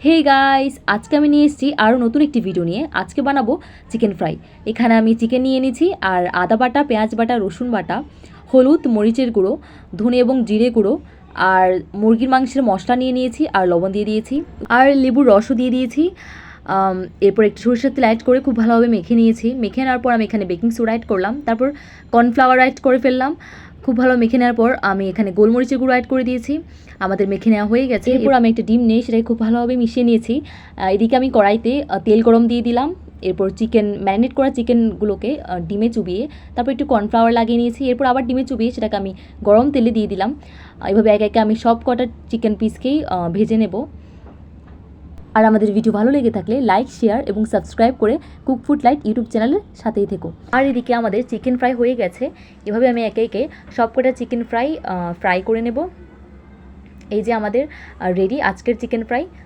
Hey guys, আজকে আমি নিয়ে এসেছি আরও নতুন একটি ভিডিও নিয়ে। আজকে বানাবো চিকেন ফ্রাই। এখানে আমি চিকেন নিয়ে নিয়েছি, আর আদা বাটা, পেঁয়াজ বাটা, রসুন বাটা, হলুদ, মরিচের গুঁড়ো, ধনে এবং জিরে গুঁড়ো, আর মুরগির মাংসের মশলা নিয়ে নিয়েছি, আর লবণ দিয়ে দিয়েছি, আর লেবুর রসও দিয়ে দিয়েছি। এরপর একটু সরষের তেল অ্যাড করে খুব ভালোভাবে মেখে নিয়েছি। মেখে নেওয়ার পর আমি এখানে বেকিং সোডা অ্যাড করলাম, তারপর কর্নফ্লাওয়ার অ্যাড করে ফেললাম। খুব ভালো মেখে নেওয়ার পর আমি এখানে গোলমরিচের গুঁড়ো অ্যাড করে দিয়েছি। আমাদের মেখে নেওয়া হয়ে গেছে। এরপর আমি একটা ডিম নিয়ে সেটাকে খুব ভালোভাবে মিশিয়ে নিয়েছি। এদিকে আমি কড়াইতে তেল গরম দিয়ে দিলাম। এরপর ম্যারিনেট করা চিকেনগুলোকে ডিমে চুবিয়ে তারপর একটু কর্নফ্লাওয়ার লাগিয়ে নিয়েছি। এরপর আবার ডিমে চুবিয়ে সেটাকে আমি গরম তেলে দিয়ে দিলাম। এভাবে একে একে আমি সব কটা চিকেন পিসকেই ভেজে নেব। আর আমাদের ভিডিও ভালো লেগে থাকলে লাইক, শেয়ার এবং সাবস্ক্রাইব করে কুক ফুড লাইট ইউটিউব চ্যানেলের সাথেই থেকো। আর এদিকে আমাদের চিকেন ফ্রাই হয়ে গেছে। এভাবে আমি একে একে সবকটা চিকেন ফ্রাই করে নেব। এই যে আমাদের রেডি আজকের চিকেন ফ্রাই।